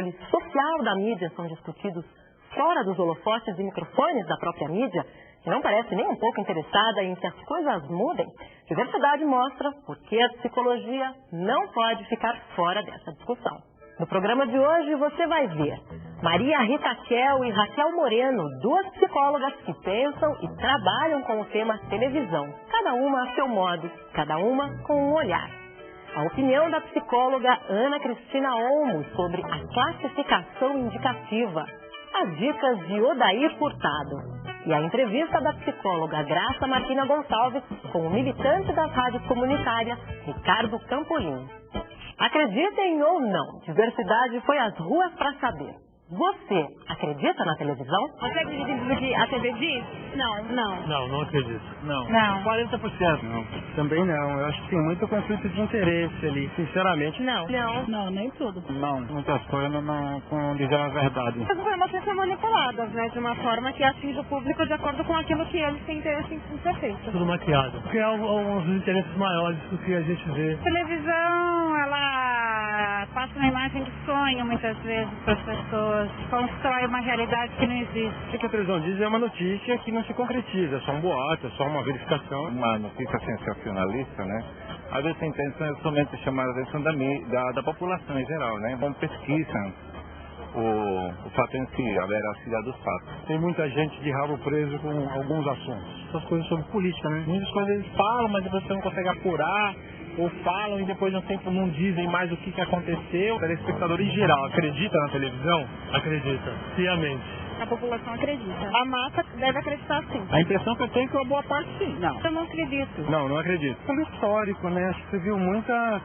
controle social da mídia são discutidos fora dos holofotes e microfones da própria mídia, que não parece nem um pouco interessada em que as coisas mudem, Diversidade mostra por que a psicologia não pode ficar fora dessa discussão. No programa de hoje você vai ver Maria Rita Kel e Raquel Moreno, duas psicólogas que pensam e trabalham com o tema televisão, cada uma a seu modo, cada uma com um olhar. A opinião da psicóloga Ana Cristina Olmos sobre a classificação indicativa, as dicas de Odair Furtado e a entrevista da psicóloga Graça Martina Gonçalves com o militante das rádios comunitárias, Ricardo Campolim. Acreditem ou não, Diversidade foi às ruas para saber. Você acredita na televisão? Você acredita em tudo que a TV diz? Não. Não acredito. Não. 40%. Não. Também não. Eu acho que tem muito conflito de interesse ali. Sinceramente, Não. Não, nem tudo. não. Muitas coisas não dizem a verdade. As informações são manipuladas, né? De uma forma que atinge o público de acordo com aquilo que eles têm interesse em ser feito. Tudo maquiado. Porque há alguns interesses maiores do que a gente vê. A televisão, ela passa uma imagem de sonho muitas vezes para as pessoas. Constrói uma realidade que não existe. O que a televisão diz é uma notícia que não se concretiza, é só um boato, é só uma verificação. Uma notícia sensacionalista, né? Às vezes a intenção é somente chamar a atenção da população em geral, né? Então pesquisam o fato em si, a veracidade dos fatos. Tem muita gente de rabo preso com alguns assuntos. Essas coisas sobre política, né? Muitas coisas eles falam, mas depois você não consegue apurar. Ou falam e depois de um tempo não dizem mais o que aconteceu. O telespectador em geral acredita na televisão? Acredita, ciamente. A população acredita. A massa deve acreditar sim. A impressão que eu tenho é que uma boa parte sim. Não. Eu não acredito. Não acredito. Como histórico, né? Acho que você viu muitas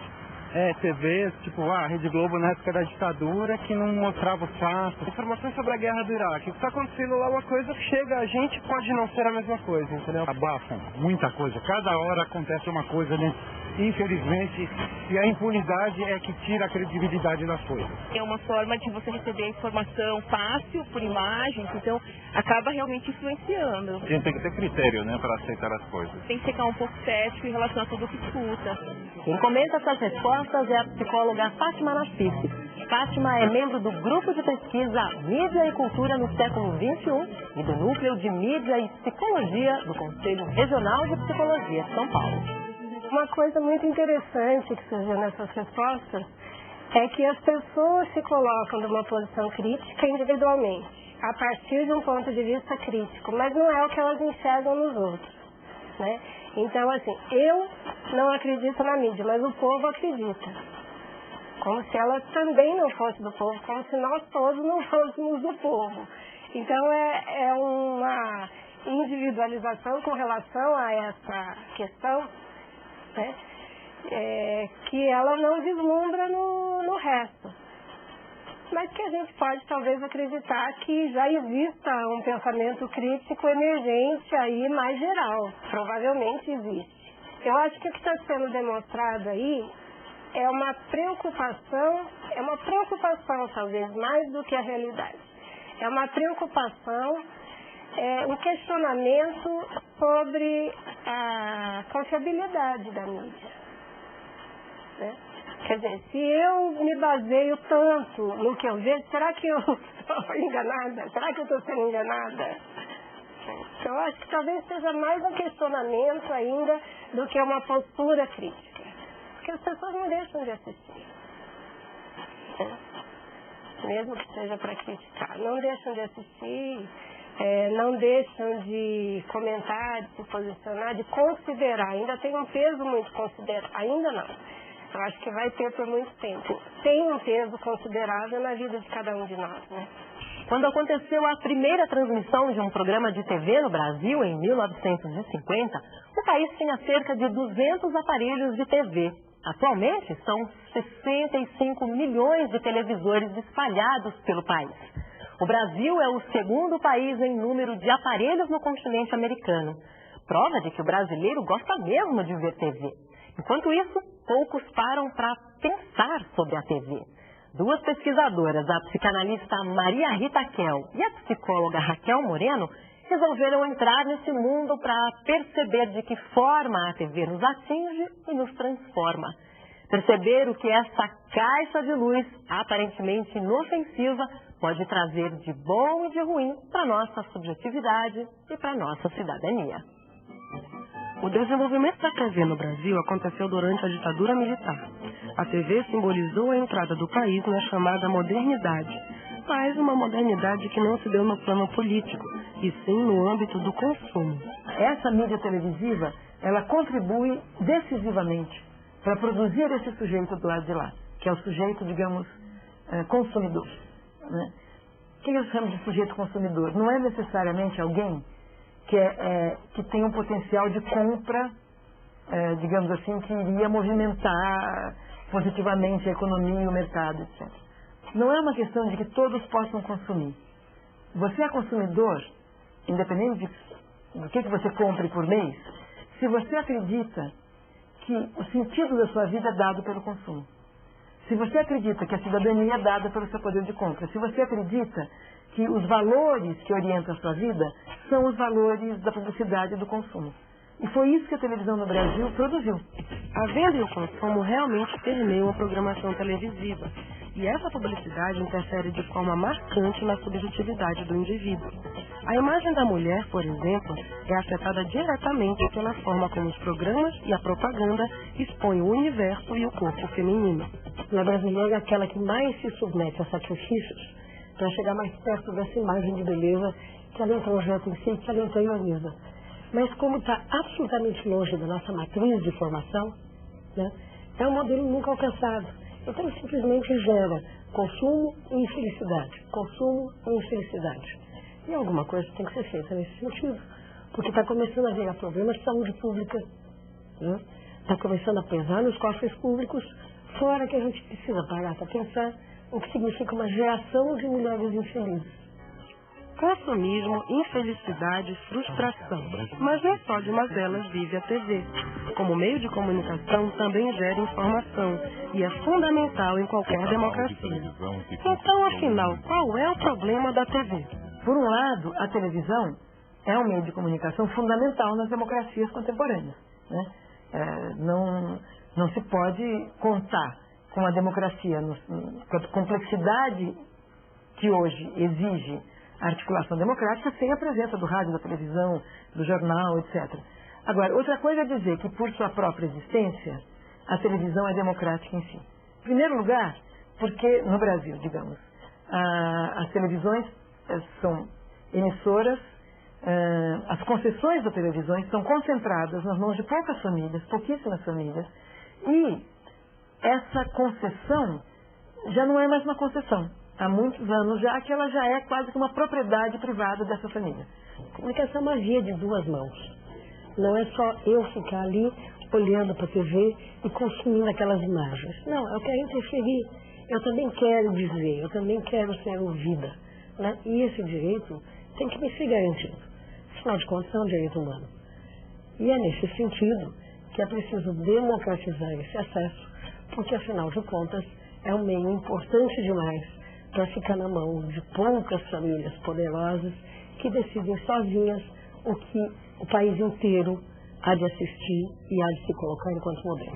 TVs, tipo a Rede Globo na época da ditadura, que não mostrava os fatos. Informações sobre a guerra do Iraque. O que está acontecendo lá é uma coisa que chega a gente, pode não ser a mesma coisa, entendeu? Abafam muita coisa. Cada hora acontece uma coisa, né? Infelizmente, e a impunidade é que tira a credibilidade das coisas. É uma forma de você receber a informação fácil, por imagens, então acaba realmente influenciando. A gente tem que ter critério, né, para aceitar as coisas. Tem que ficar um pouco cético em relação a tudo que escuta. Quem comenta essas respostas é a psicóloga Fátima Nassif. Fátima é membro do Grupo de Pesquisa Mídia e Cultura no Século XXI e do Núcleo de Mídia e Psicologia do Conselho Regional de Psicologia de São Paulo. Uma coisa muito interessante que surgiu nessas respostas é que as pessoas se colocam numa posição crítica individualmente, a partir de um ponto de vista crítico, mas não é o que elas enxergam nos outros, né? Então, assim, eu não acredito na mídia, mas o povo acredita. Como se ela também não fosse do povo, como se nós todos não fôssemos do povo. Então, é uma individualização com relação a essa questão, né? Que ela não vislumbra no resto. Mas que a gente pode talvez acreditar que já exista um pensamento crítico emergente aí mais geral. Provavelmente existe. Eu acho que o que está sendo demonstrado aí é uma preocupação talvez mais do que a realidade. É uma preocupação, um questionamento sobre a confiabilidade da mídia, né? Quer dizer, se eu me baseio tanto no que eu vejo, será que eu estou enganada? Será que eu estou sendo enganada? Então, eu acho que talvez seja mais um questionamento ainda do que uma postura crítica. Porque as pessoas não deixam de assistir, né? Mesmo que seja para criticar. Não deixam de assistir, não deixam de comentar, de se posicionar, de considerar. Ainda tem um peso muito considerável. Ainda não. Eu acho que vai ter por muito tempo. Tem um peso considerável na vida de cada um de nós, né? Quando aconteceu a primeira transmissão de um programa de TV no Brasil, em 1950, o país tinha cerca de 200 aparelhos de TV. Atualmente, são 65 milhões de televisores espalhados pelo país. O Brasil é o segundo país em número de aparelhos no continente americano. Prova de que o brasileiro gosta mesmo de ver TV. Enquanto isso, poucos param para pensar sobre a TV. Duas pesquisadoras, a psicanalista Maria Rita Kel e a psicóloga Raquel Moreno, resolveram entrar nesse mundo para perceber de que forma a TV nos atinge e nos transforma. Perceber o que essa caixa de luz, aparentemente inofensiva, pode trazer de bom e de ruim para nossa subjetividade e para nossa cidadania. O desenvolvimento da TV no Brasil aconteceu durante a ditadura militar. A TV simbolizou a entrada do país na chamada modernidade, mas uma modernidade que não se deu no plano político, e sim no âmbito do consumo. Essa mídia televisiva, ela contribui decisivamente para produzir esse sujeito do lado de lá, que é o sujeito, digamos, consumidor. Né? O que eu chamo de sujeito consumidor? Não é necessariamente alguém que tem um potencial de compra, digamos assim, que iria movimentar positivamente a economia e o mercado, etc. Não é uma questão de que todos possam consumir. Você é consumidor, independente do que você compre por mês, se você acredita que o sentido da sua vida é dado pelo consumo. Se você acredita que a cidadania é dada pelo seu poder de compra, se você acredita que os valores que orientam a sua vida são os valores da publicidade e do consumo. E foi isso que a televisão no Brasil produziu. A venda e o consumo realmente permeiam a programação televisiva. E essa publicidade interfere de forma marcante na subjetividade do indivíduo. A imagem da mulher, por exemplo, é afetada diretamente pela forma como os programas e a propaganda expõem o universo e o corpo feminino. A brasileira é aquela que mais se submete a sacrifícios para chegar mais perto dessa imagem de beleza que ela introjeta em si, que ela interioriza. Mas como está absolutamente longe da nossa matriz de formação, né, é um modelo nunca alcançado. Então simplesmente gera consumo e infelicidade, consumo e infelicidade. E alguma coisa tem que ser feita nesse sentido, porque está começando a virar problemas de saúde pública, né? Está começando a pesar nos cofres públicos, fora que a gente precisa parar para pensar o que significa uma geração de mulheres infelizes. Consumismo, infelicidade, frustração. Mas não só de uma delas vive a TV. Como meio de comunicação, também gera informação e é fundamental em qualquer democracia. Então, afinal, qual é o problema da TV? Por um lado, a televisão é um meio de comunicação fundamental nas democracias contemporâneas. Né? Não se pode contar com a democracia, com a complexidade que hoje exige a articulação democrática sem a presença do rádio, da televisão, do jornal, etc. Agora, outra coisa é dizer que por sua própria existência, a televisão é democrática em si. Em primeiro lugar, porque no Brasil, digamos, as televisões são emissoras, as concessões das televisões são concentradas nas mãos de poucas famílias, pouquíssimas famílias, e essa concessão já não é mais uma concessão. Há muitos anos já que ela já é quase que uma propriedade privada dessa família. A comunicação é uma via de duas mãos. Não é só eu ficar ali olhando para a TV e consumindo aquelas imagens. Não, eu quero interferir. Eu também quero dizer, eu também quero ser ouvida. Né? E esse direito tem que me ser garantido. Afinal de contas, é um direito humano. E é nesse sentido que é preciso democratizar esse acesso, porque, afinal de contas, é um meio importante demais para ficar na mão de poucas famílias poderosas que decidem sozinhas o que o país inteiro há de assistir e há de se colocar enquanto modelo.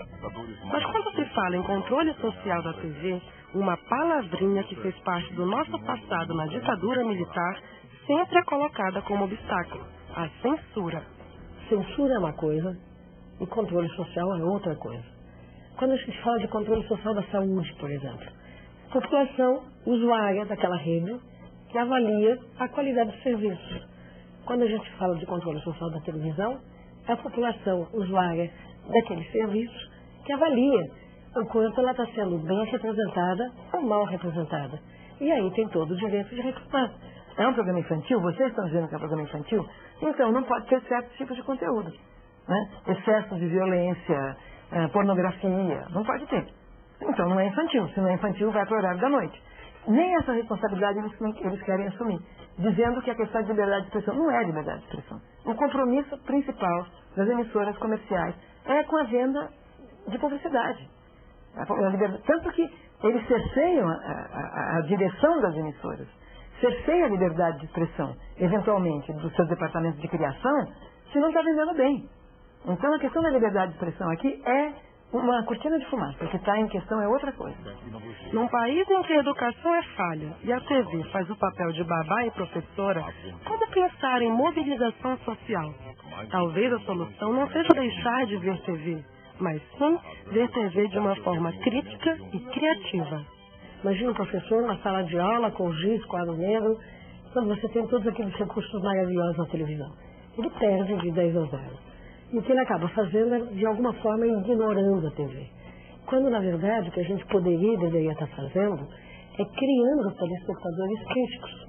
Mas quando se fala em controle social da TV, uma palavrinha que fez parte do nosso passado na ditadura militar sempre é colocada como obstáculo: a censura. Censura é uma coisa e controle social é outra coisa. Quando a gente fala de controle social da saúde, por exemplo, a população usuária daquela rede que avalia a qualidade do serviço. Quando a gente fala de controle social da televisão, é a população usuária daquele serviço que avalia o quanto ela está sendo bem representada ou mal representada. E aí tem todo o direito de reclamar. É um programa infantil? Vocês estão dizendo que é um programa infantil? Então não pode ter certos tipos de conteúdo. Né? Excesso de violência, pornografia, não pode ter. Então não é infantil. Se não é infantil, vai para o horário da noite. Nem essa responsabilidade eles querem assumir, dizendo que a questão de liberdade de expressão não é liberdade de expressão. O compromisso principal das emissoras comerciais é com a venda de publicidade. Tanto que eles cerceiam a direção das emissoras, cerceiam a liberdade de expressão, eventualmente, dos seus departamentos de criação, se não está vendendo bem. Então a questão da liberdade de expressão aqui é uma cortina de fumaça. O que está em questão é outra coisa. Num país em que a educação é falha e a TV faz o papel de babá e professora, como pensar em mobilização social? Talvez a solução não seja deixar de ver TV, mas sim ver TV de uma forma crítica e criativa. Imagina um professor na sala de aula com giz, quadro negro, quando você tem todos aqueles recursos maravilhosos na televisão. Ele perde de 10 a 0. E o que ele acaba fazendo é, de alguma forma, ignorando a TV. Quando, na verdade, o que a gente poderia e deveria estar fazendo é criando telespectadores críticos.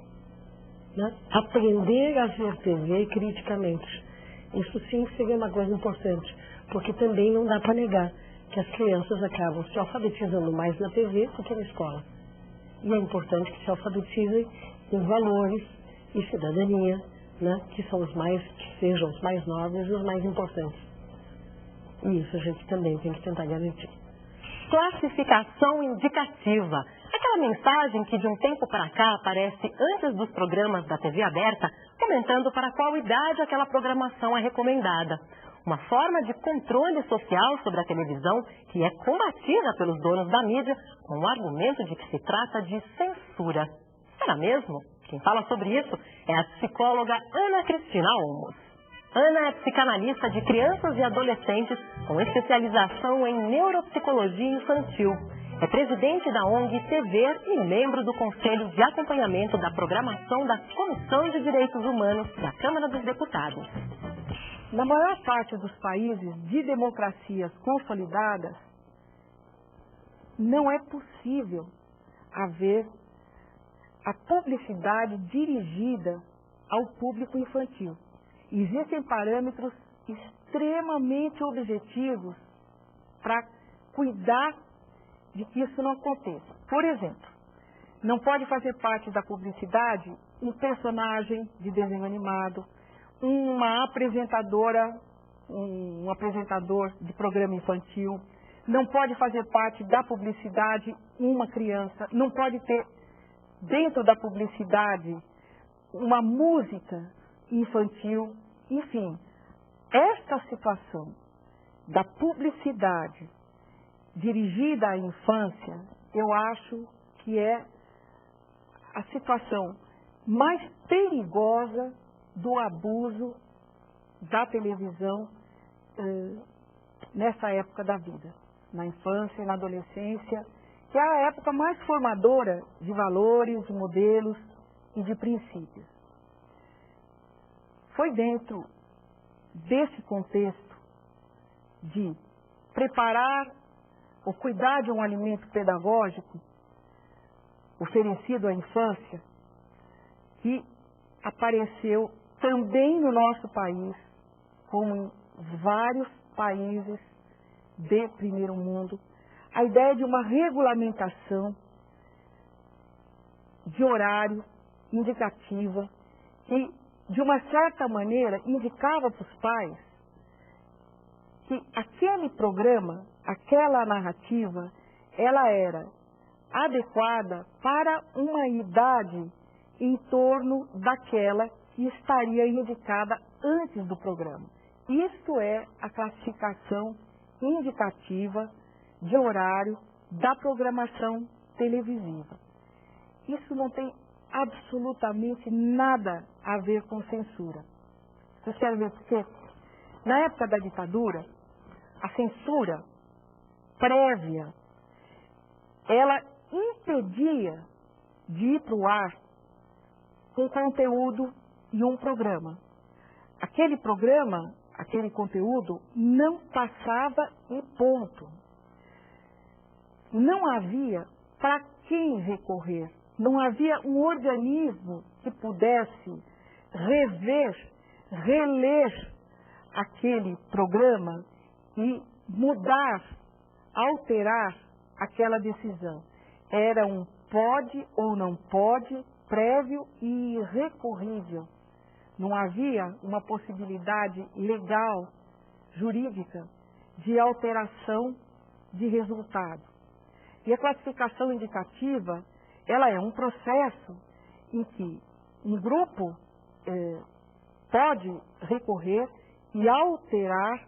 Né? Aprender a ver TV criticamente. Isso sim seria uma coisa importante, porque também não dá para negar que as crianças acabam se alfabetizando mais na TV do que na escola. E é importante que se alfabetizem em valores e cidadania, né, que sejam os mais nobres e os mais importantes. E isso a gente também tem que tentar garantir. Classificação indicativa. Aquela mensagem que de um tempo para cá aparece antes dos programas da TV aberta, comentando para qual idade aquela programação é recomendada. Uma forma de controle social sobre a televisão que é combatida pelos donos da mídia com o argumento de que se trata de censura. Será mesmo? Quem fala sobre isso é a psicóloga Ana Cristina Olmos. Ana é psicanalista de crianças e adolescentes com especialização em neuropsicologia infantil. É presidente da ONG TV e membro do Conselho de Acompanhamento da Programação da Comissão de Direitos Humanos da Câmara dos Deputados. Na maior parte dos países de democracias consolidadas, não é possível haver a publicidade dirigida ao público infantil. Existem parâmetros extremamente objetivos para cuidar de que isso não aconteça. Por exemplo, não pode fazer parte da publicidade um personagem de desenho animado, uma apresentadora, um apresentador de programa infantil, não pode fazer parte da publicidade uma criança, não pode ter dentro da publicidade uma música infantil, enfim. Esta situação da publicidade dirigida à infância, eu acho que é a situação mais perigosa do abuso da televisão nessa época da vida, na infância e na adolescência, que é a época mais formadora de valores, de modelos e de princípios. Foi dentro desse contexto de preparar ou cuidar de um alimento pedagógico oferecido à infância que apareceu também no nosso país, como em vários países de primeiro mundo, a ideia de uma regulamentação de horário indicativa que, de uma certa maneira, indicava para os pais que aquele programa, aquela narrativa, ela era adequada para uma idade em torno daquela que estaria indicada antes do programa. Isto é a classificação indicativa de horário da programação televisiva. Isso não tem absolutamente nada a ver com censura. Vocês querem ver por quê? Na época da ditadura, a censura prévia, ela impedia de ir para o ar um conteúdo e um programa. Aquele programa, aquele conteúdo não passava e ponto. Não havia para quem recorrer. Não havia um organismo que pudesse rever, reler aquele programa e mudar, alterar aquela decisão. Era um pode ou não pode, prévio e irrecorrível. Não havia uma possibilidade legal, jurídica, de alteração de resultado. E a classificação indicativa, ela é um processo em que um grupo pode recorrer e alterar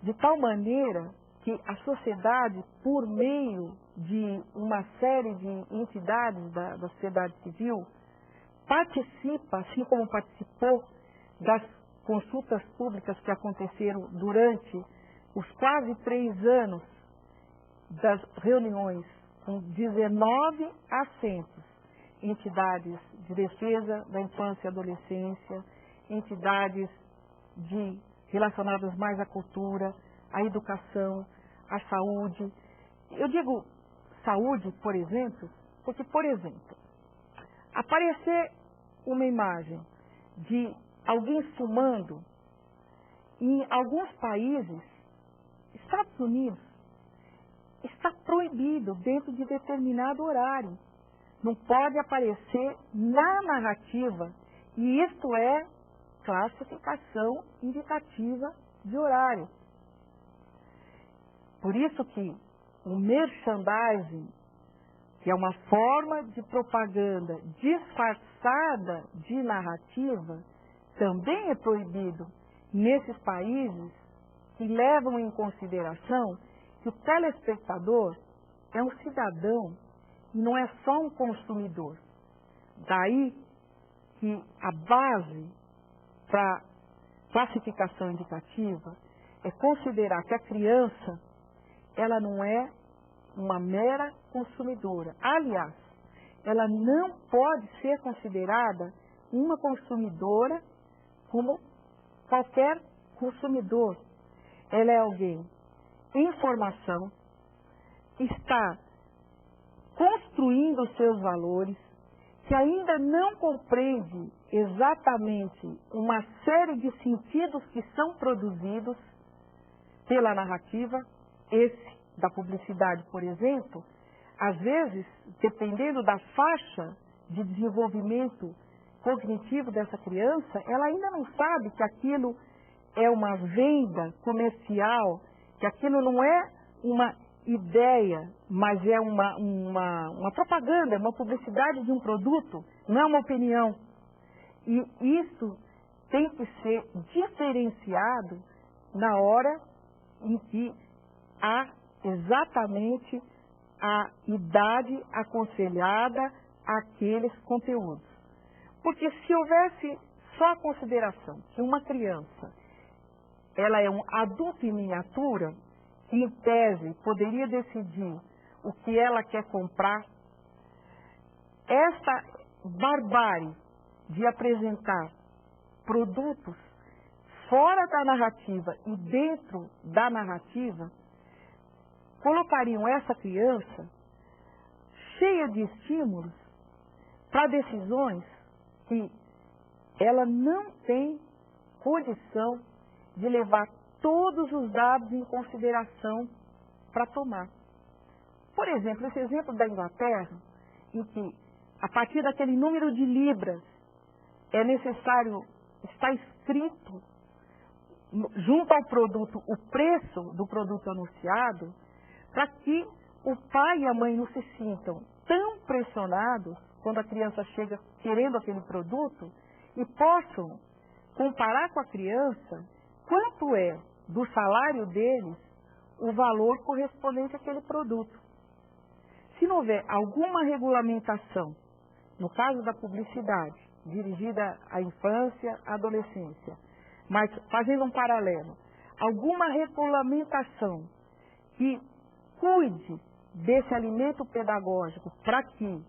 de tal maneira que a sociedade, por meio de uma série de entidades da sociedade civil, participa, assim como participou das consultas públicas que aconteceram durante os quase 3 anos das reuniões, com 19 assentos, entidades de defesa da infância e adolescência, entidades relacionadas mais à cultura, à educação, à saúde. Eu digo saúde, por exemplo, porque, por exemplo, aparecer uma imagem de alguém fumando em alguns países, Estados Unidos, está proibido dentro de determinado horário. Não pode aparecer na narrativa, e isto é classificação indicativa de horário. Por isso que o merchandising, que é uma forma de propaganda disfarçada de narrativa, também é proibido nesses países que levam em consideração que o telespectador é um cidadão e não é só um consumidor. Daí que a base para classificação indicativa é considerar que a criança, ela não é uma mera consumidora. Aliás, ela não pode ser considerada uma consumidora como qualquer consumidor. Ela é alguém em formação, está construindo os seus valores, que ainda não compreende exatamente uma série de sentidos que são produzidos pela narrativa. Esse da publicidade, por exemplo, às vezes, dependendo da faixa de desenvolvimento cognitivo dessa criança, ela ainda não sabe que aquilo é uma venda comercial, que aquilo não é uma ideia, mas é uma propaganda, uma publicidade de um produto, não é uma opinião. E isso tem que ser diferenciado na hora em que há exatamente a idade aconselhada àqueles conteúdos. Porque se houvesse só a consideração que uma criança, ela é um adulto em miniatura, que em tese poderia decidir o que ela quer comprar, essa barbárie de apresentar produtos fora da narrativa e dentro da narrativa, colocariam essa criança cheia de estímulos para decisões que ela não tem condição de levar todos os dados em consideração para tomar. Por exemplo, esse exemplo da Inglaterra, em que a partir daquele número de libras é necessário estar escrito junto ao produto o preço do produto anunciado, para que o pai e a mãe não se sintam tão pressionados quando a criança chega querendo aquele produto e possam comparar com a criança quanto é do salário deles o valor correspondente àquele produto. Se não houver alguma regulamentação, no caso da publicidade, dirigida à infância, à adolescência, mas fazendo um paralelo, alguma regulamentação que cuide desse alimento pedagógico para que,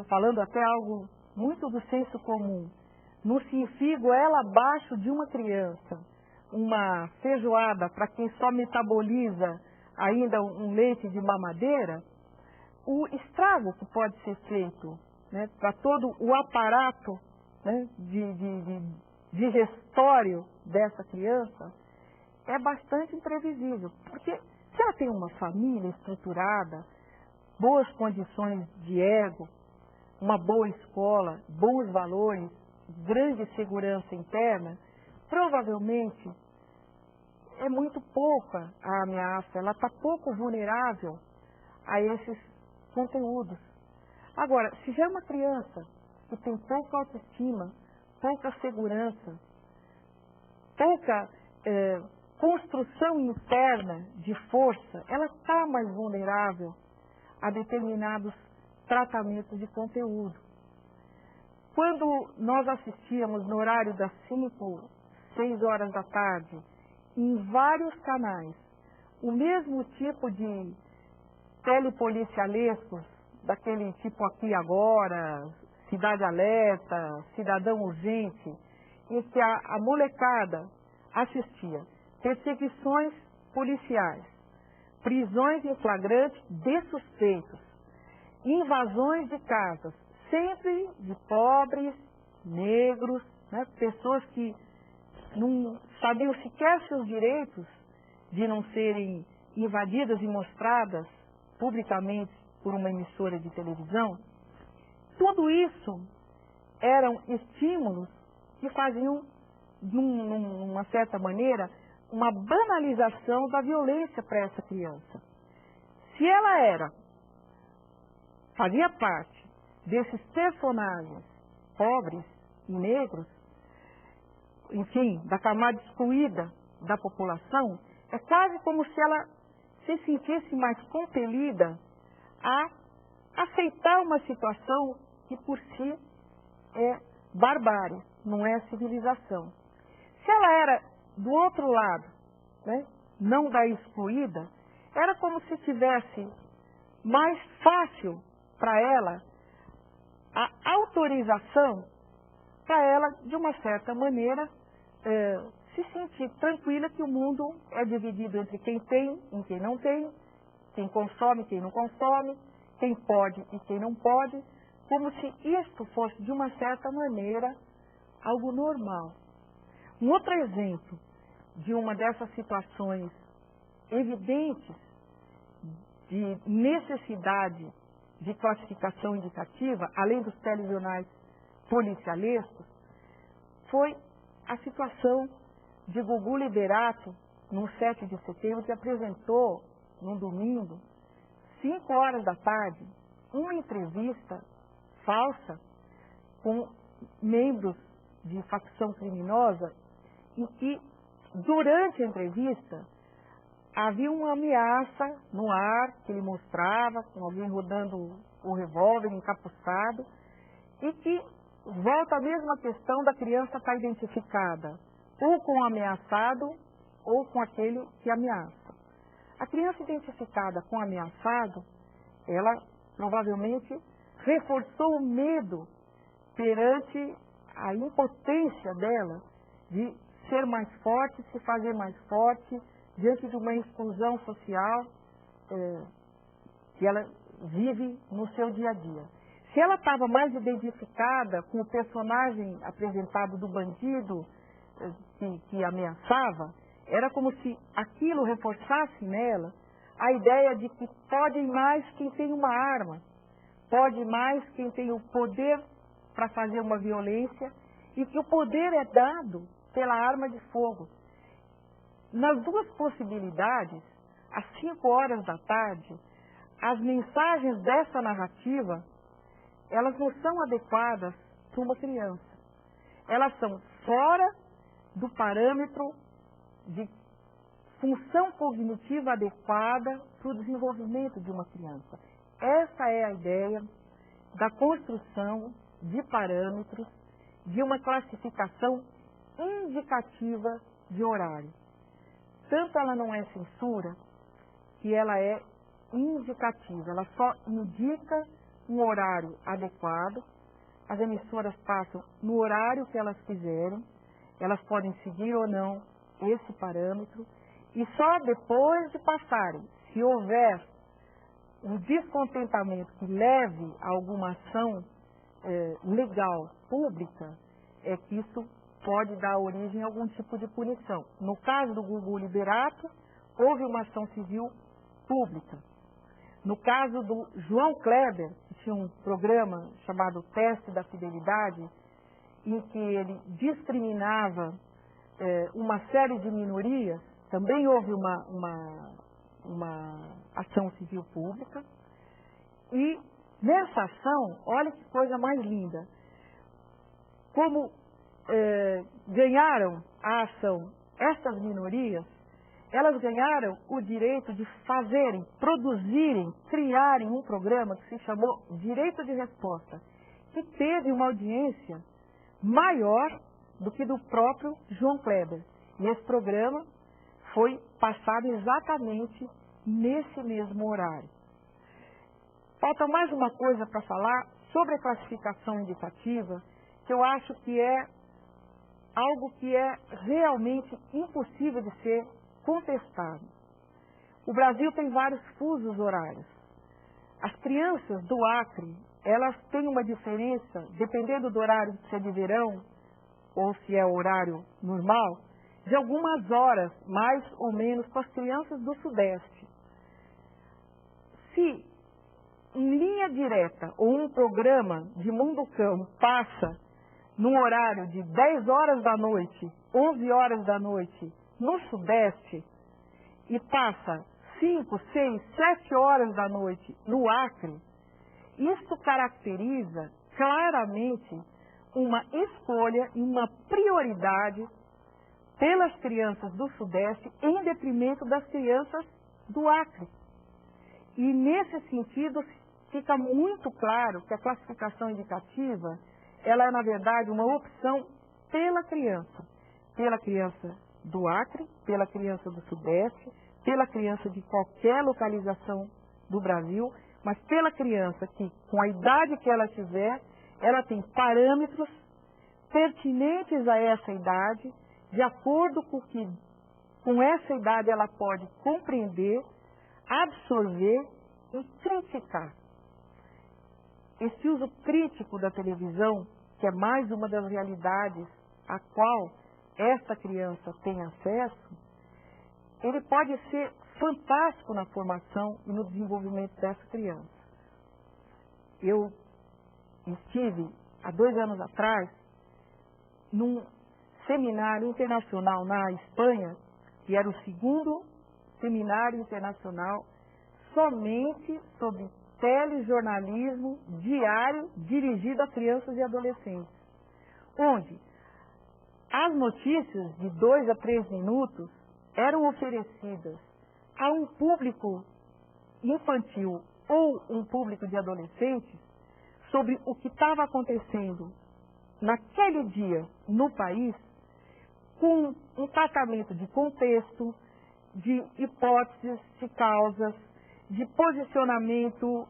falando até algo muito do senso comum, não se enfie goela abaixo de uma criança uma feijoada para quem só metaboliza ainda um leite de mamadeira, o estrago que pode ser feito, né, para todo o aparato, né, digestório dessa criança é bastante imprevisível. Porque se ela tem uma família estruturada, boas condições de ego, uma boa escola, bons valores, grande segurança interna, provavelmente é muito pouca a ameaça, ela está pouco vulnerável a esses conteúdos. Agora, se já é uma criança que tem pouca autoestima, pouca segurança, pouca construção interna de força, ela está mais vulnerável a determinados tratamentos de conteúdo. Quando nós assistíamos no horário das 5, 6 horas da tarde, em vários canais, o mesmo tipo de telepolicialescos, daquele tipo Aqui e Agora, Cidade Alerta, Cidadão Urgente, em que a molecada assistia perseguições policiais, prisões em flagrante de suspeitos, invasões de casas, sempre de pobres, negros, né, pessoas que não sabiam sequer seus direitos de não serem invadidas e mostradas publicamente por uma emissora de televisão. Tudo isso eram estímulos que faziam, de uma certa maneira, uma banalização da violência para essa criança. Se ela fazia parte desses personagens pobres e negros, enfim, da camada excluída da população, é quase como se ela se sentisse mais compelida a aceitar uma situação que por si é barbárie, não é civilização. Se ela era do outro lado, né, não da excluída, era como se tivesse mais fácil para ela a autorização para ela, de uma certa maneira, se sentir tranquila que o mundo é dividido entre quem tem e quem não tem, quem consome e quem não consome, quem pode e quem não pode, como se isto fosse, de uma certa maneira, algo normal. Um outro exemplo de uma dessas situações evidentes de necessidade de classificação indicativa, além dos telejornais policialescos, foi a situação de Gugu Liberato, no 7 de setembro, que apresentou, no domingo, 5 horas da tarde, uma entrevista falsa com membros de facção criminosa, em que, durante a entrevista, havia uma ameaça no ar que ele mostrava, com alguém rodando o revólver encapuçado, e que volta a mesma questão da criança estar identificada ou com o ameaçado ou com aquele que ameaça. A criança identificada com o ameaçado, ela provavelmente reforçou o medo perante a impotência dela de ser mais forte, se fazer mais forte diante de uma exclusão social que ela vive no seu dia a dia. Se ela estava mais identificada com o personagem apresentado do bandido que ameaçava, era como se aquilo reforçasse nela a ideia de que pode mais quem tem uma arma, pode mais quem tem o poder para fazer uma violência e que o poder é dado pela arma de fogo. Nas duas possibilidades, às 5 horas da tarde, as mensagens dessa narrativa, elas não são adequadas para uma criança. Elas são fora do parâmetro de função cognitiva adequada para o desenvolvimento de uma criança. Essa é a ideia da construção de parâmetros de uma classificação indicativa de horário. Tanto ela não é censura, que ela é indicativa. Ela só indica um horário adequado. As emissoras passam no horário que elas quiserem. Elas podem seguir ou não esse parâmetro. E só depois de passarem, se houver um descontentamento que leve a alguma ação legal, pública, é que isso pode dar origem a algum tipo de punição. No caso do Gugu Liberato, houve uma ação civil pública. No caso do João Kleber, que tinha um programa chamado Teste da Fidelidade, em que ele discriminava uma série de minorias, também houve uma ação civil pública. E nessa ação, olha que coisa mais linda, como ganharam a ação essas minorias, elas ganharam o direito de fazerem, produzirem, criarem um programa que se chamou Direito de Resposta, que teve uma audiência maior do que do próprio João Kleber. E esse programa foi passado exatamente nesse mesmo horário. Falta mais uma coisa para falar sobre a classificação indicativa, que eu acho que é algo que é realmente impossível de ser contestado. O Brasil tem vários fusos horários. As crianças do Acre, elas têm uma diferença, dependendo do horário, se é de verão ou se é horário normal, de algumas horas, mais ou menos, com as crianças do Sudeste. Se em linha direta ou um programa de Munducão passa num horário de 10 horas da noite, 11 horas da noite, no Sudeste, e passa 5, 6, 7 horas da noite no Acre, isso caracteriza claramente uma escolha e uma prioridade pelas crianças do Sudeste em detrimento das crianças do Acre. E nesse sentido fica muito claro que a classificação indicativa, ela é na verdade uma opção pela criança do Acre, pela criança do Sudeste, pela criança de qualquer localização do Brasil, mas pela criança que, com a idade que ela tiver, ela tem parâmetros pertinentes a essa idade, de acordo com essa idade ela pode compreender, absorver e criticar. Esse uso crítico da televisão, que é mais uma das realidades a qual esta criança tem acesso, ele pode ser fantástico na formação e no desenvolvimento dessa criança. Eu estive, há 2 anos atrás, num seminário internacional na Espanha, que era o 2º seminário internacional somente sobre telejornalismo diário dirigido a crianças e adolescentes, onde as notícias de 2 a 3 minutos eram oferecidas a um público infantil ou um público de adolescentes sobre o que estava acontecendo naquele dia no país, com um tratamento de contexto, de hipóteses, de causas, de posicionamento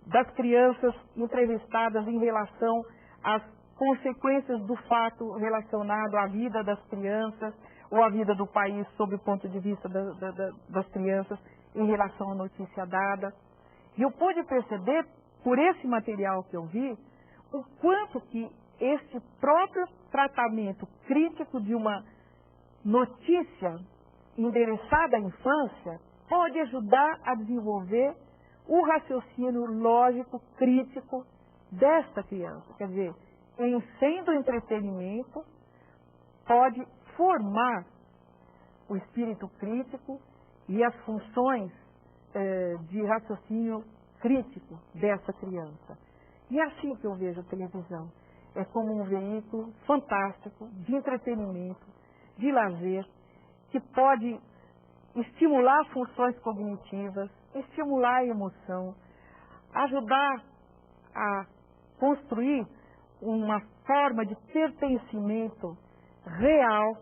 das crianças entrevistadas em relação às consequências do fato relacionado à vida das crianças ou à vida do país sob o ponto de vista das crianças em relação à notícia dada. E eu pude perceber, por esse material que eu vi, o quanto que este próprio tratamento crítico de uma notícia endereçada à infância pode ajudar a desenvolver o raciocínio lógico, crítico desta criança. Quer dizer, em sendo entretenimento, pode formar o espírito crítico e as funções de raciocínio crítico dessa criança. E é assim que eu vejo a televisão. É como um veículo fantástico de entretenimento, de lazer, que pode estimular funções cognitivas, estimular a emoção, ajudar a construir uma forma de pertencimento real,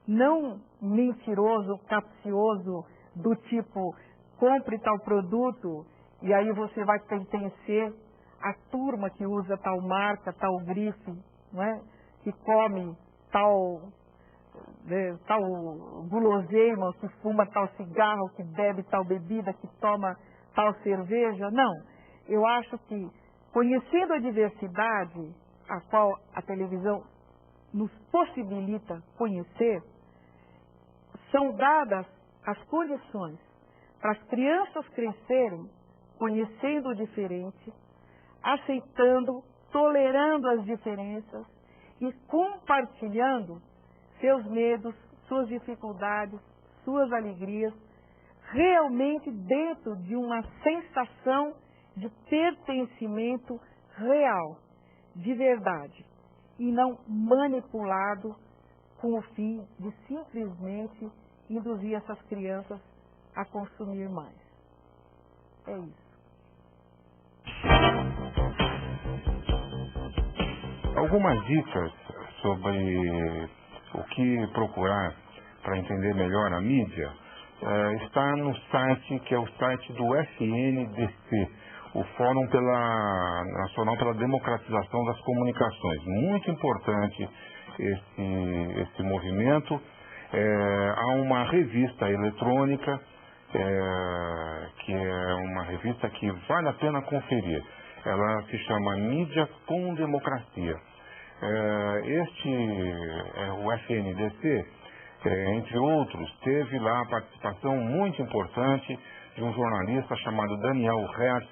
não mentiroso, capcioso, do tipo, compre tal produto e aí você vai pertencer à turma que usa tal marca, tal grife, não é? Que come tal guloseima, que fuma tal cigarro, que bebe tal bebida, que toma tal cerveja. Não. Eu acho que, conhecendo a diversidade a qual a televisão nos possibilita conhecer, são dadas as condições para as crianças crescerem conhecendo o diferente, aceitando, tolerando as diferenças e compartilhando seus medos, suas dificuldades, suas alegrias, realmente dentro de uma sensação de pertencimento real, de verdade, e não manipulado com o fim de simplesmente induzir essas crianças a consumir mais. É isso. Algumas dicas sobre o que procurar para entender melhor a mídia está no site, que é o site do FNDC, o Fórum Nacional pela Democratização das Comunicações. Muito importante esse movimento. Há uma revista eletrônica, que é uma revista que vale a pena conferir. Ela se chama Mídia com Democracia. O FNDC, entre outros, teve lá a participação muito importante de um jornalista chamado Daniel Hertz,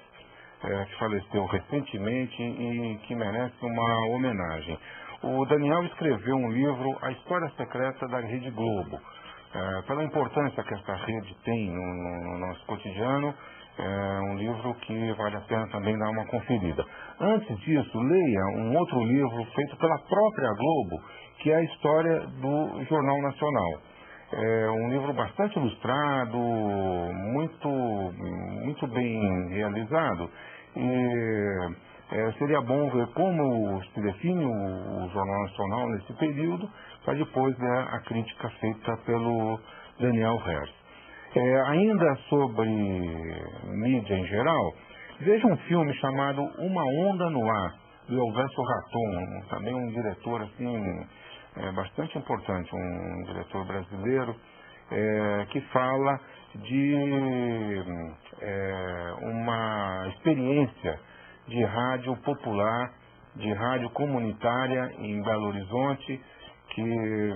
que faleceu recentemente e que merece uma homenagem. O Daniel escreveu um livro, A História Secreta da Rede Globo. Pela importância que essa rede tem no nosso cotidiano, é um livro que vale a pena também dar uma conferida. Antes disso, leia um outro livro feito pela própria Globo, que é a história do Jornal Nacional. É um livro bastante ilustrado, muito bem realizado, e seria bom ver como se define o Jornal Nacional nesse período, para depois ver a crítica feita pelo Daniel Hertz. Ainda sobre mídia em geral, veja um filme chamado Uma Onda no Ar, do Elvésio Raton, também um diretor assim, bastante importante, um diretor brasileiro, que fala de uma experiência de rádio popular, de rádio comunitária em Belo Horizonte, que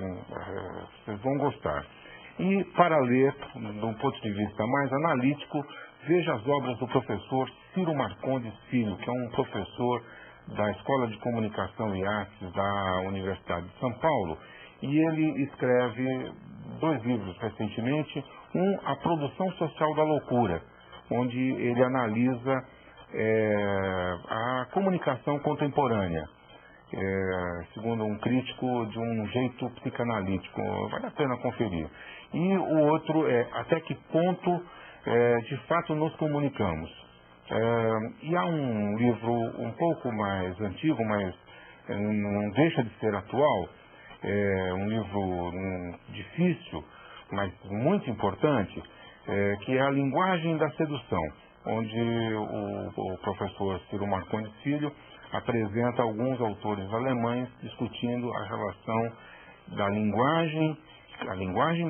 vocês vão gostar. E para ler, de um ponto de vista mais analítico, veja as obras do professor Ciro Marcondes Filho, que é um professor da Escola de Comunicação e Artes da Universidade de São Paulo, e ele escreve 2 livros recentemente, A Produção Social da Loucura, onde ele analisa a comunicação contemporânea, segundo um crítico, de um jeito psicanalítico. Vale a pena conferir. E o outro é Até que ponto de fato nos comunicamos. E há um livro um pouco mais antigo, mas não deixa de ser atual, um livro difícil, mas muito importante, que é A Linguagem da Sedução, onde o professor Ciro Marcondes Filho apresenta alguns autores alemães discutindo a relação da linguagem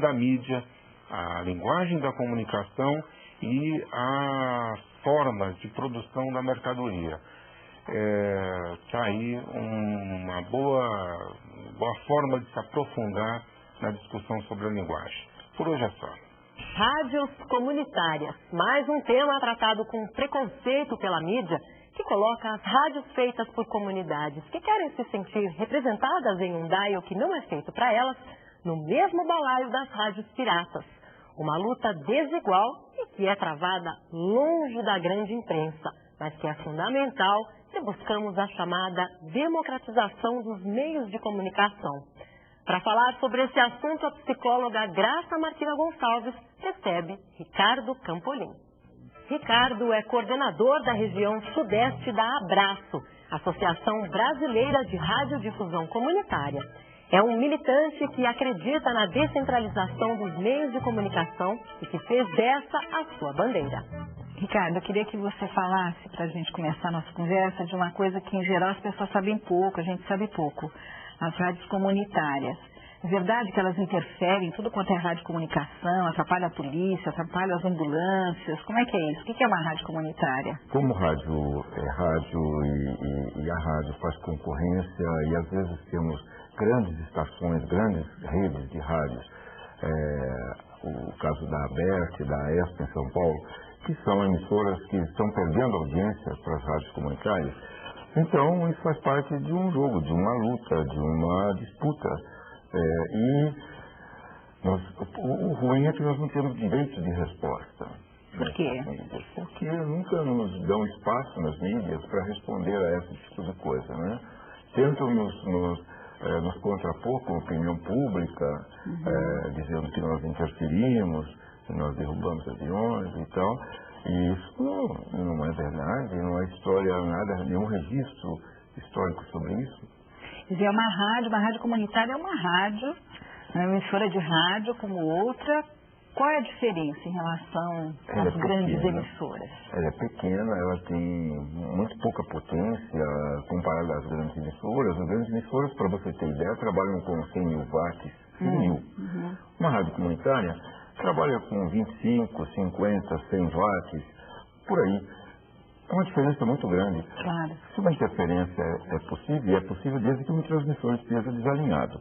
da mídia, a linguagem da comunicação e as formas de produção da mercadoria. Está aí uma boa forma de se aprofundar na discussão sobre a linguagem. Por hoje é só. Rádios comunitárias, mais um tema tratado com preconceito pela mídia, que coloca as rádios feitas por comunidades que querem se sentir representadas em um dial que não é feito para elas, no mesmo balaio das rádios piratas. Uma luta desigual e que é travada longe da grande imprensa, mas que é fundamental se buscamos a chamada democratização dos meios de comunicação. Para falar sobre esse assunto, a psicóloga Graça Martina Gonçalves recebe Ricardo Campolim. Ricardo é coordenador da região sudeste da Abraço, Associação Brasileira de Radiodifusão Comunitária. É um militante que acredita na descentralização dos meios de comunicação e que fez dessa a sua bandeira. Ricardo, eu queria que você falasse, para a gente começar a nossa conversa, de uma coisa que em geral as pessoas sabem pouco, a gente sabe pouco. As rádios comunitárias. É verdade que elas interferem em tudo quanto é rádio comunicação, atrapalha a polícia, atrapalha as ambulâncias. Como é que é isso? O que é uma rádio comunitária? Como rádio é rádio e a rádio faz concorrência e às vezes temos grandes estações, grandes redes de rádios, o caso da ABERT, da ESP em São Paulo, que são emissoras que estão perdendo audiência para as rádios comunitárias. Então, isso faz parte de um jogo, de uma luta, de uma disputa. O ruim é que nós não temos direito de resposta. Por quê? Porque nunca nos dão espaço nas mídias para responder a esse tipo de coisa, né? Tentam nos nos contrapor com a opinião pública, dizendo que nós interferimos, que nós derrubamos aviões e tal. E isso não é verdade, não é história, nada, nenhum registro histórico sobre isso. Quer dizer, uma rádio comunitária é uma rádio, uma emissora de rádio como outra. Qual é a diferença em relação às grandes emissoras? Ela é pequena, ela tem muito pouca potência comparada às grandes emissoras. As grandes emissoras, para você ter ideia, trabalham com 100 mil watts, 100 mil. Uma rádio comunitária trabalha com 25, 50, 100 watts, por aí. É uma diferença muito grande. Claro. Se uma interferência é possível, e é possível desde que um transmissor esteja desalinhado.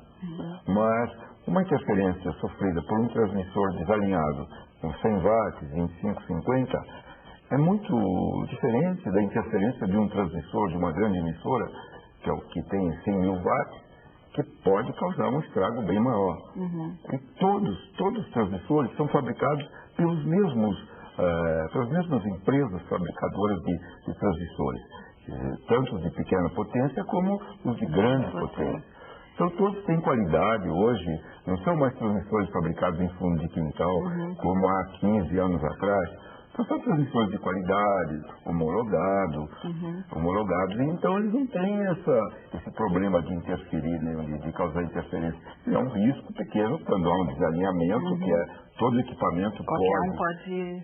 Mas uma interferência sofrida por um transmissor desalinhado com 100 watts, 25, 50, é muito diferente da interferência de um transmissor de uma grande emissora, que é o que tem 100 mil watts, que pode causar um estrago bem maior. E todos os transmissores são fabricados pelas mesmas empresas fabricadoras de transmissores, tanto os de pequena potência como os de grande potência. Então todos têm qualidade hoje, não são mais transmissores fabricados em fundo de quintal, como há 15 anos atrás. São transmissores de qualidade, homologados, e então eles não têm esse problema de interferir, né, de causar interferência. É um risco pequeno quando há um desalinhamento, que é todo equipamento pode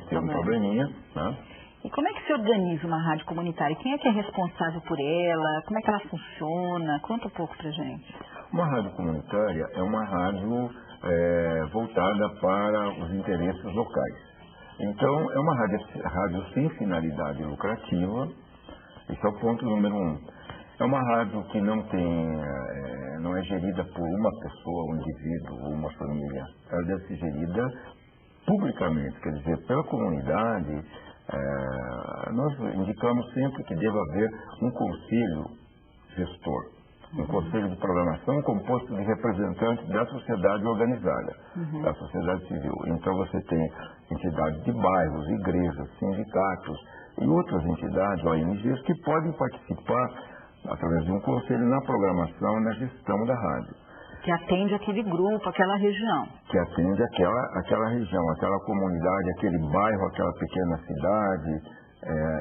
ter um probleminha. Né? E como é que se organiza uma rádio comunitária? Quem é que é responsável por ela? Como é que ela funciona? Conta um pouco pra gente. Uma rádio comunitária é uma rádio voltada para os interesses locais. Então, é uma rádio sem finalidade lucrativa. Esse é o ponto número 1. É uma rádio que não é gerida por uma pessoa, um indivíduo ou uma família. Ela deve ser gerida publicamente, quer dizer, pela comunidade. Nós indicamos sempre que deva haver um conselho gestor, um conselho de programação composto de representantes da sociedade organizada, da sociedade civil. Então você tem entidades de bairros, igrejas, sindicatos e outras entidades, ONGs, que podem participar através de um conselho na programação e na gestão da rádio. Que atende aquele grupo, aquela região. Que atende aquela região, aquela comunidade, aquele bairro, aquela pequena cidade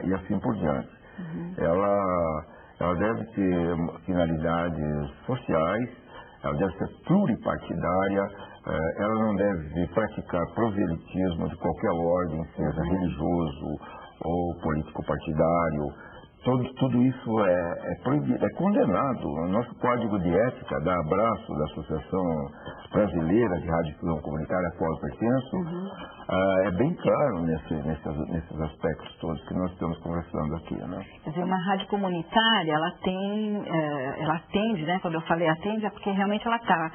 e assim por diante. Ela deve ter finalidades sociais, ela deve ser pluripartidária, ela não deve praticar proselitismo de qualquer ordem, seja religioso ou político-partidário. Tudo isso é proibido, é condenado. O nosso código de ética da Abraço, da Associação Brasileira de Radiodifusão Comunitária, a qual eu pertenço, é bem claro nesses aspectos todos que nós estamos conversando aqui. Né? Quer dizer, uma rádio comunitária, ela atende, né? Quando eu falei atende, é porque realmente ela está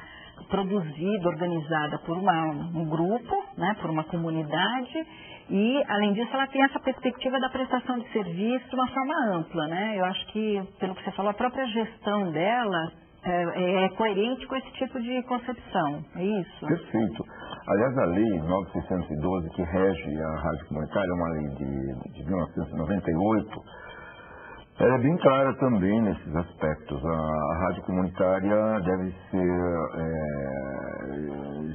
produzida, organizada por um grupo, né? Por uma comunidade. E, além disso, ela tem essa perspectiva da prestação de serviço de uma forma ampla, né? Eu acho que, pelo que você falou, a própria gestão dela é coerente com esse tipo de concepção, é isso? Perfeito. Aliás, a Lei 9.612, que rege a rádio comunitária, é uma lei de 1998, ela é bem clara também nesses aspectos. A rádio comunitária deve ser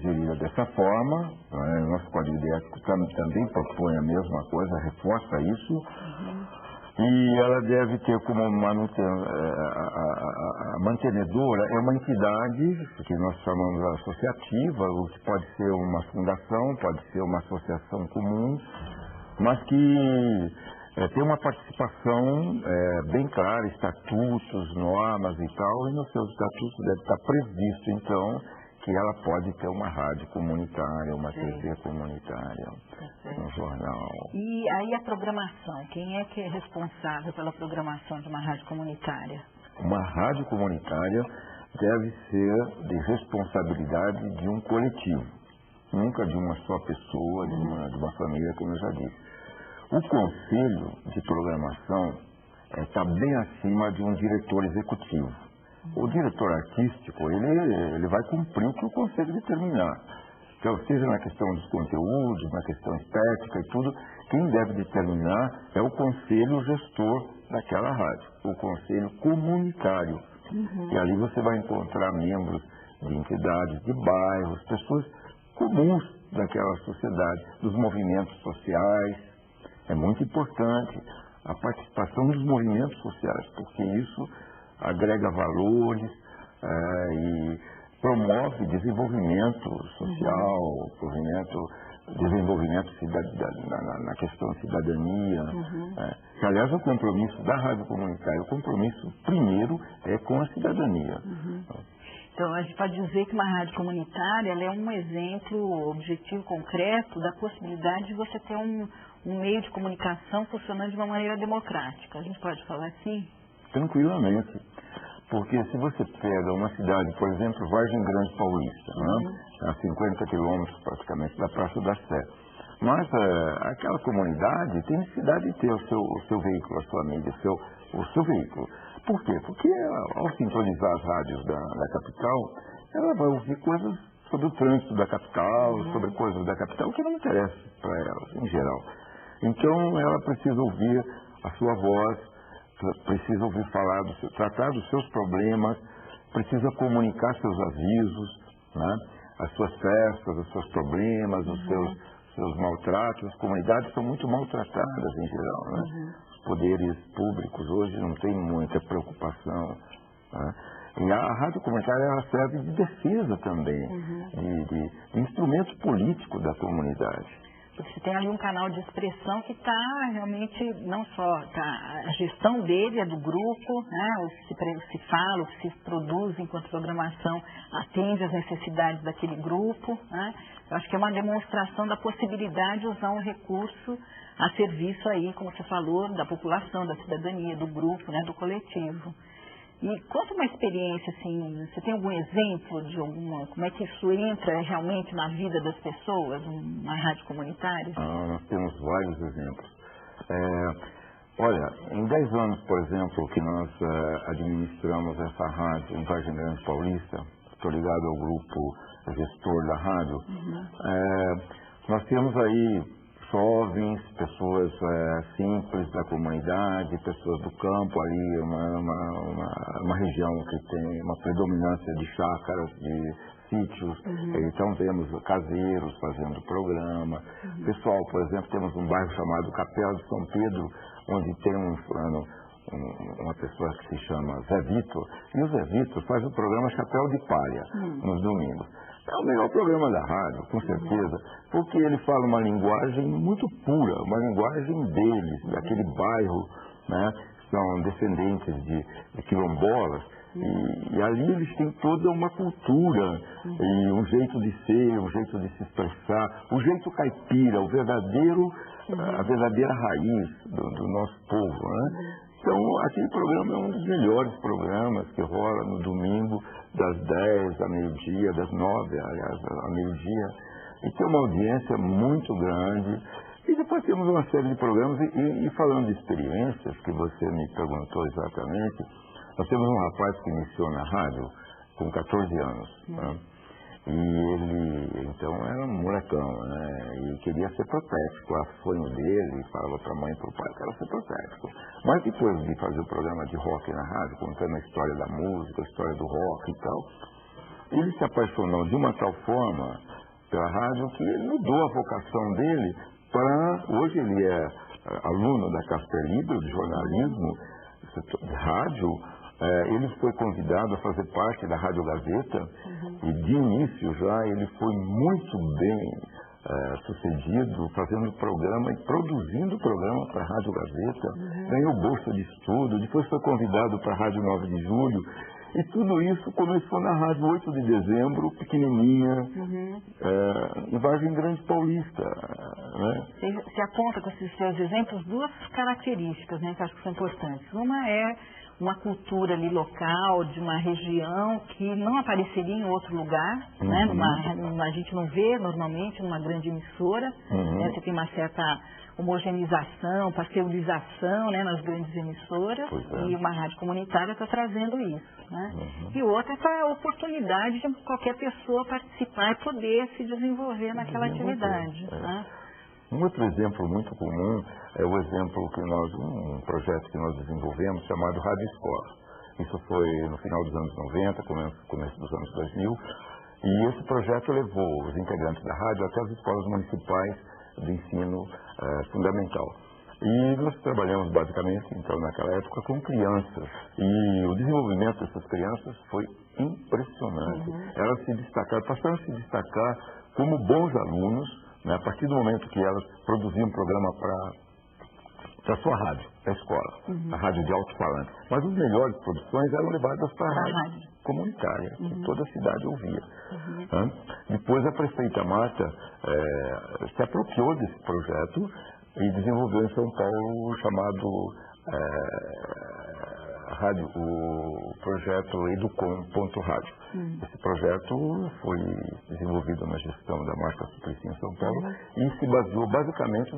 gerida dessa forma. Né? O nosso Código de Ética também propõe a mesma coisa, reforça isso. E ela deve ter como a mantenedora é uma entidade que nós chamamos associativa, o que pode ser uma fundação, pode ser uma associação comum, mas que tem uma participação bem clara, estatutos, normas e tal, e nos seus estatutos deve estar previsto, então, que ela pode ter uma rádio comunitária, uma TV comunitária, um jornal. E aí a programação, quem é que é responsável pela programação de uma rádio comunitária? Uma rádio comunitária deve ser de responsabilidade de um coletivo, nunca de uma só pessoa, de uma família, como eu já disse. O conselho de programação está bem acima de um diretor executivo. O diretor artístico, ele vai cumprir o que o conselho determinar. Então, seja na questão dos conteúdos, na questão estética e tudo, quem deve determinar é o conselho gestor daquela rádio, o conselho comunitário. E ali você vai encontrar membros de entidades, de bairros, pessoas comuns daquela sociedade, dos movimentos sociais. É muito importante a participação dos movimentos sociais, porque isso agrega valores e promove desenvolvimento social, desenvolvimento na questão de cidadania. Que, aliás, o compromisso da rádio comunitária, o compromisso primeiro é com a cidadania. Então, a gente pode dizer que uma rádio comunitária ela é um exemplo objetivo, concreto, da possibilidade de você ter um meio de comunicação funcionando de uma maneira democrática. A gente pode falar assim? Tranquilamente. Porque se você pega uma cidade, por exemplo, Vargem Grande Paulista, a 50 quilômetros praticamente da Praça da Sé, mas aquela comunidade tem necessidade de ter o seu veículo, a sua mídia, o seu veículo. Por quê? Porque ao sintonizar as rádios da capital, ela vai ouvir coisas sobre o trânsito da capital, sobre coisas da capital que não interessa para ela, em geral. Então ela precisa ouvir a sua voz, precisa ouvir falar, tratar dos seus problemas, precisa comunicar seus avisos, as suas festas, os seus problemas, os seus maltratos. As comunidades são muito maltratadas em geral. Os poderes públicos hoje não têm muita preocupação. E a rádio comunitária ela serve de defesa também, de instrumento político da comunidade. Você tem ali um canal de expressão que está realmente, não só a gestão dele, é do grupo, o que se fala, o que se produz enquanto programação atende às necessidades daquele grupo. Eu acho que é uma demonstração da possibilidade de usar um recurso a serviço aí, como você falou, da população, da cidadania, do grupo, do coletivo. E conta uma experiência, assim, você tem algum exemplo de como é que isso entra realmente na vida das pessoas, uma rádio comunitária? Nós temos vários exemplos. Olha, em 10 anos, por exemplo, que nós administramos essa rádio em Vargem Grande Paulista, estou ligado ao grupo gestor da rádio, nós temos aí jovens, pessoas simples da comunidade, pessoas do campo ali, uma região que tem uma predominância de chácaras, de sítios. Então temos caseiros fazendo programa. Pessoal, por exemplo, temos um bairro chamado Capela de São Pedro, onde tem uma pessoa que se chama Zé Vitor, e o Zé Vitor faz o programa Chapéu de Palha nos domingos. É o melhor programa da rádio, com certeza, porque ele fala uma linguagem muito pura, uma linguagem deles, daquele bairro, são descendentes de quilombolas, e ali eles têm toda uma cultura, e um jeito de ser, um jeito de se expressar, o jeito caipira, a verdadeira raiz do nosso povo, Então, aquele programa é um dos melhores programas que rola no domingo, das 10 a meio-dia, das 9, aliás, a meio-dia. E tem uma audiência muito grande. E depois temos uma série de programas. E falando de experiências, que você me perguntou exatamente, nós temos um rapaz que iniciou na rádio com 14 anos. E ele, então, era um molecão, e queria ser protético. O sonho dele, falava para a mãe e para o pai, quero ser protético. Mas depois de fazer o programa de rock na rádio, contando a história da música, a história do rock e tal, ele se apaixonou de uma tal forma pela rádio que ele mudou a vocação dele para... Hoje ele é aluno da Casper Libero, de jornalismo, de rádio. Ele foi convidado a fazer parte da Rádio Gazeta e de início já ele foi muito bem sucedido fazendo programa e produzindo programa para a Rádio Gazeta, ganhou bolsa de estudo, depois foi convidado para a Rádio 9 de Julho e tudo isso começou na Rádio 8 de Dezembro, pequenininha, em Vargem Grande Paulista. Você aponta com esses seus exemplos duas características, que acho que são importantes. Uma é uma cultura ali local, de uma região que não apareceria em outro lugar, a gente não vê normalmente numa grande emissora, você tem uma certa homogeneização, pasteurização nas grandes emissoras, e uma rádio comunitária está trazendo isso. E outra é essa oportunidade de qualquer pessoa participar e poder se desenvolver naquela atividade. Um outro exemplo muito comum é o exemplo que um projeto que nós desenvolvemos chamado Rádio Escola. Isso foi no final dos anos 90, começo dos anos 2000. E esse projeto levou os integrantes da rádio até as escolas municipais de ensino fundamental. E nós trabalhamos basicamente, então, naquela época, com crianças. E o desenvolvimento dessas crianças foi impressionante. Elas se destacaram, passaram a se destacar como bons alunos, né, a partir do momento que elas produziam um programa para a sua rádio, da escola, a rádio de alto-falante. Mas as melhores produções eram levadas para a rádio comunitária, que toda a cidade ouvia. Depois a prefeita Marta se apropriou desse projeto e desenvolveu em São Paulo o chamado o projeto Educom.rádio. Esse projeto foi desenvolvido na gestão da Marta Suplicy em São Paulo e se baseou basicamente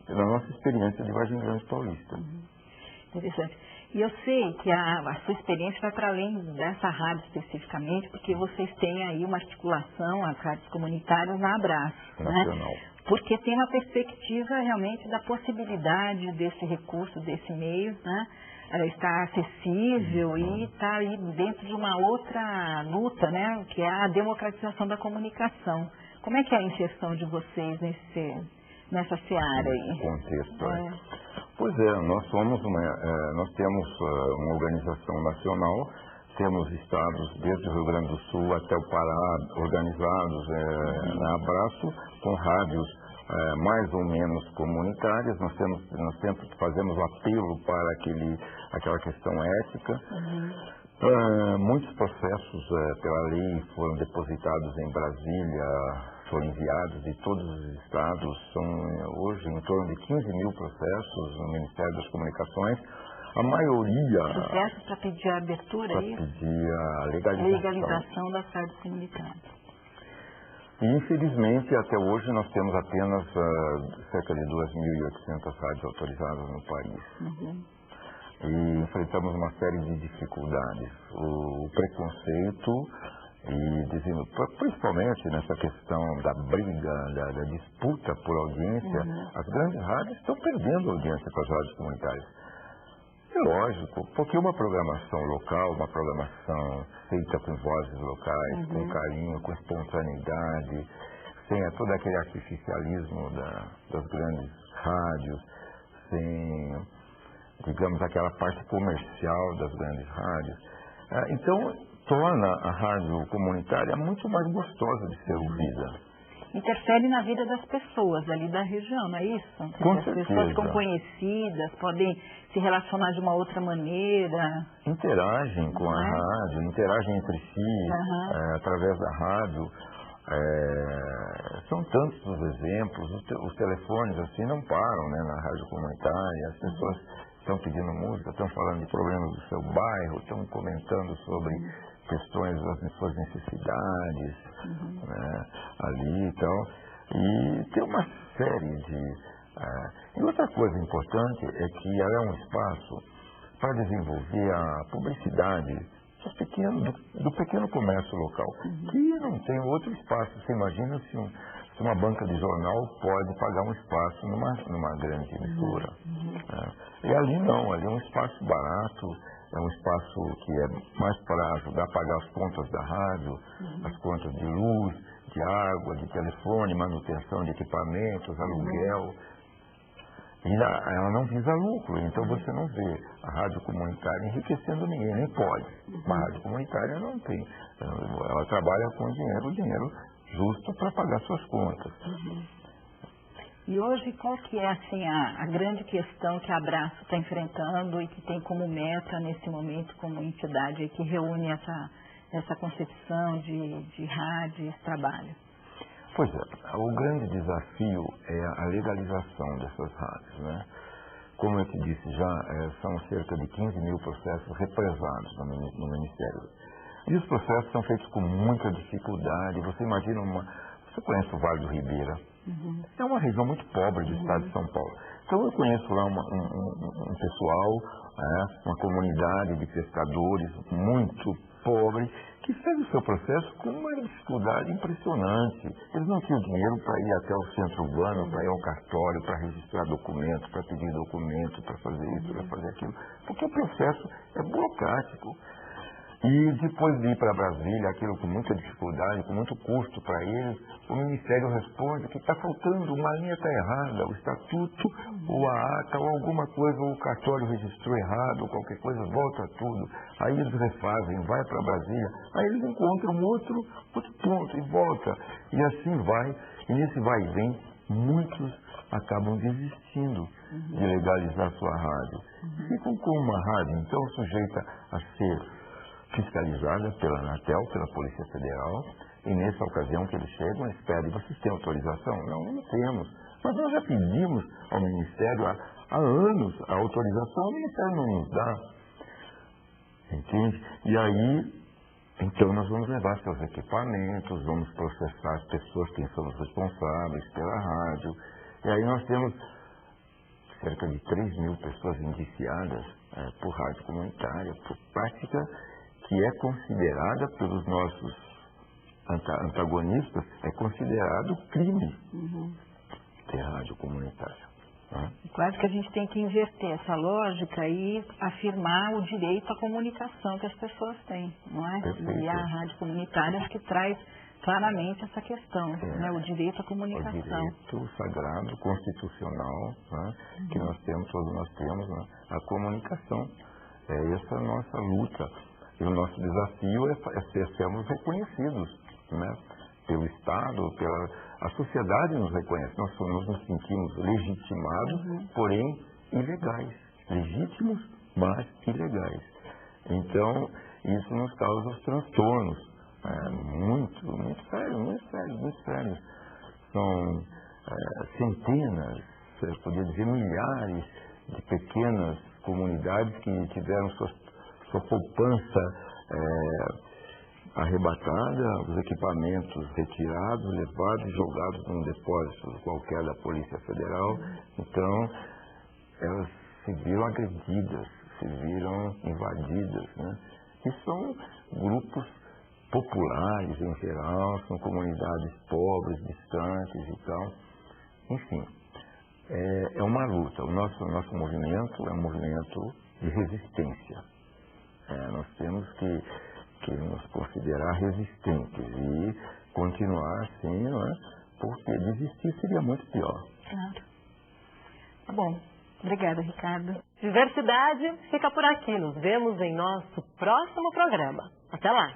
na nossa experiência de Vargem Grande Paulista. Interessante. E eu sei que a sua experiência vai para além dessa rádio especificamente, porque vocês têm aí uma articulação, as rádios comunitárias na Abraço, nacional. Né? Porque tem uma perspectiva realmente da possibilidade desse recurso, desse meio, né? Está acessível e está aí dentro de uma outra luta, né? Que é a democratização da comunicação. Como é que é a inserção de vocês nessa seara aí? Contexto. Pois é, nós temos uma organização nacional, temos estados desde o Rio Grande do Sul até o Pará organizados na Abraço, com rádios mais ou menos comunitárias. Nós sempre fazemos o apelo para aquela questão ética. Muitos processos pela lei foram depositados em Brasília, foram enviados de todos os estados. São hoje em torno de 15 mil processos no Ministério das Comunicações. A maioria... Processos para pedir a abertura, para pedir a legalização das rádios comunitárias. E, infelizmente, até hoje nós temos apenas cerca de 2.800 rádios autorizadas no país. E enfrentamos uma série de dificuldades. O preconceito, principalmente nessa questão da briga, da disputa por audiência, as grandes rádios estão perdendo audiência para as rádios comunitárias. É lógico, porque uma programação local, uma programação feita com vozes locais, com carinho, com espontaneidade, sem todo aquele artificialismo das grandes rádios, sem, digamos, aquela parte comercial das grandes rádios. Então, torna a rádio comunitária muito mais gostosa de ser ouvida. Interfere na vida das pessoas ali da região, não é isso? Com as certeza. Pessoas ficam conhecidas, podem se relacionar de uma outra maneira. Interagem com a rádio, interagem entre si, através da rádio. São tantos os exemplos, os telefones assim não param, né, na rádio comunitária. As pessoas estão pedindo música, estão falando de problemas do seu bairro, estão comentando sobre questões das suas necessidades, né, ali e tal. E tem uma série de... E outra coisa importante é que ela é um espaço para desenvolver a publicidade do pequeno comércio local, que não tem outro espaço. Você imagina se uma banca de jornal pode pagar um espaço numa grande emissora. E ali não, ali é um espaço barato, é um espaço que é mais para ajudar a pagar as contas da rádio, as contas de luz, de água, de telefone, manutenção de equipamentos, aluguel. E ela não visa lucro, então você não vê a rádio comunitária enriquecendo ninguém, nem pode. A rádio comunitária não tem. Ela trabalha com o dinheiro justo para pagar suas contas. E hoje, qual que é assim, a grande questão que a Abraço está enfrentando e que tem como meta nesse momento, como entidade que reúne essa concepção de rádio e esse trabalho? Pois é, o grande desafio é a legalização dessas rádios, né? Como eu te disse já, são cerca de 15 mil processos represados no Ministério. E os processos são feitos com muita dificuldade. Você imagina Você conhece o Vale do Ribeira? É uma região muito pobre do estado de São Paulo. Então eu conheço lá um pessoal, uma comunidade de pescadores muito pobre, que fez o seu processo com uma dificuldade impressionante. Eles não tinham dinheiro para ir até o centro urbano, para ir ao cartório, para registrar documentos, para pedir documento, para fazer isso, para fazer aquilo, porque o processo é burocrático. E depois de ir para Brasília, aquilo com muita dificuldade, com muito custo para eles, o Ministério responde que está faltando, uma linha está errada, o estatuto, ou a ata, ou alguma coisa, ou o cartório registrou errado, ou qualquer coisa, volta tudo. Aí eles refazem, vai para Brasília, aí eles encontram outro ponto e volta. E assim vai, e nesse vai e vem, muitos acabam desistindo de legalizar sua rádio. Ficam com uma rádio, então, sujeita a ser fiscalizada pela Anatel, pela Polícia Federal, e nessa ocasião que eles chegam, eles pedem: vocês têm autorização? Não temos. Mas nós já pedimos ao Ministério há anos a autorização, o Ministério não nos dá. Entende? E aí, então nós vamos levar seus equipamentos, vamos processar as pessoas, quem são os responsáveis pela rádio. E aí nós temos cerca de 3 mil pessoas indiciadas por rádio comunitária, por prática que é considerada pelos nossos antagonistas, é considerado crime ter rádio comunitária. Né? Claro que a gente tem que inverter essa lógica e afirmar o direito à comunicação que as pessoas têm, não é? Perfeito. E a rádio comunitária acho que traz claramente essa questão, né? O direito à comunicação. O direito sagrado, constitucional, né? Que nós temos, todos nós temos, né? A comunicação. É essa a nossa luta. E o nosso desafio é sermos reconhecidos, né? Pelo Estado, a sociedade nos reconhece. Nós nos sentimos legitimados, porém ilegais. Legítimos, mas ilegais. Então, isso nos causa os transtornos. Muito sérios. São centenas, eu poderia dizer milhares de pequenas comunidades que tiveram sua poupança arrebatada, os equipamentos retirados, levados e jogados num depósito qualquer da Polícia Federal. Então, elas se viram agredidas, se viram invadidas, né? E são grupos populares em geral, são comunidades pobres, distantes e tal. Enfim, é uma luta. O nosso movimento é um movimento de resistência. Nós temos que nos considerar resistentes e continuar assim, não é? Porque desistir seria muito pior. Claro. Tá bom. Obrigada, Ricardo. Diversidade fica por aqui. Nos vemos em nosso próximo programa. Até lá!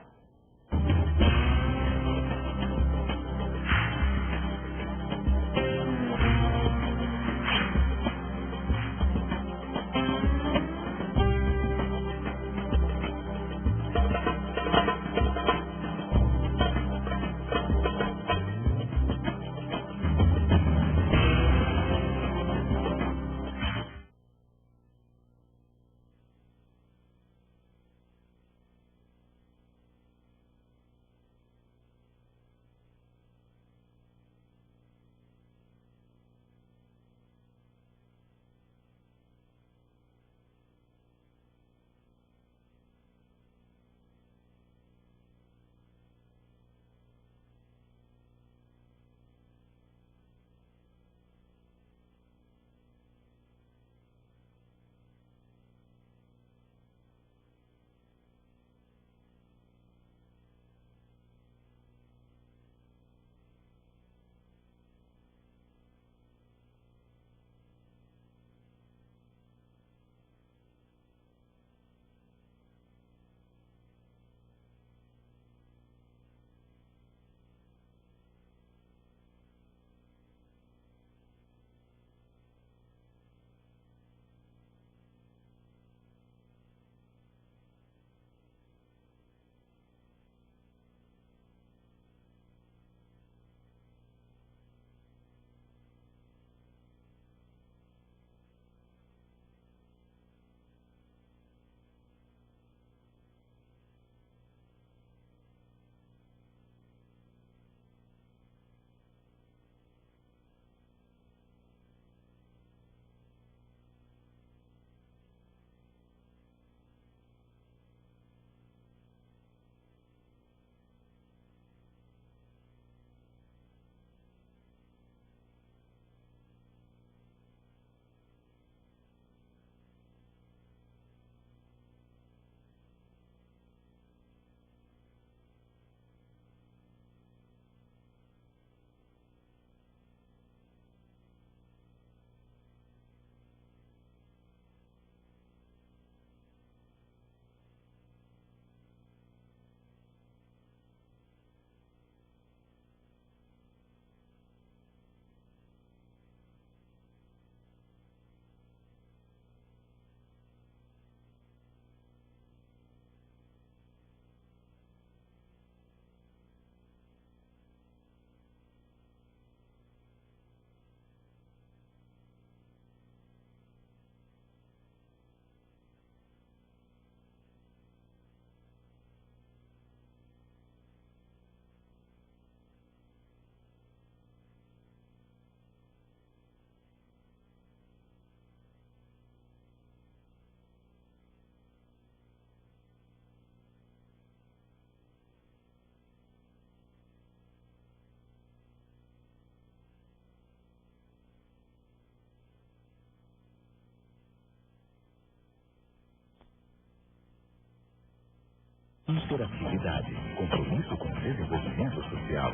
Interatividade, compromisso com o desenvolvimento social.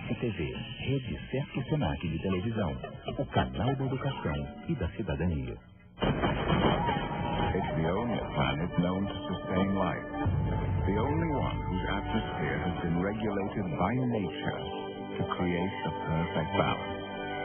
STV, Rede Certo Senac de Televisão, o canal da educação e da cidadania. It's the only planet known to sustain life. The only one whose atmosphere has been regulated by nature to create a perfect balance.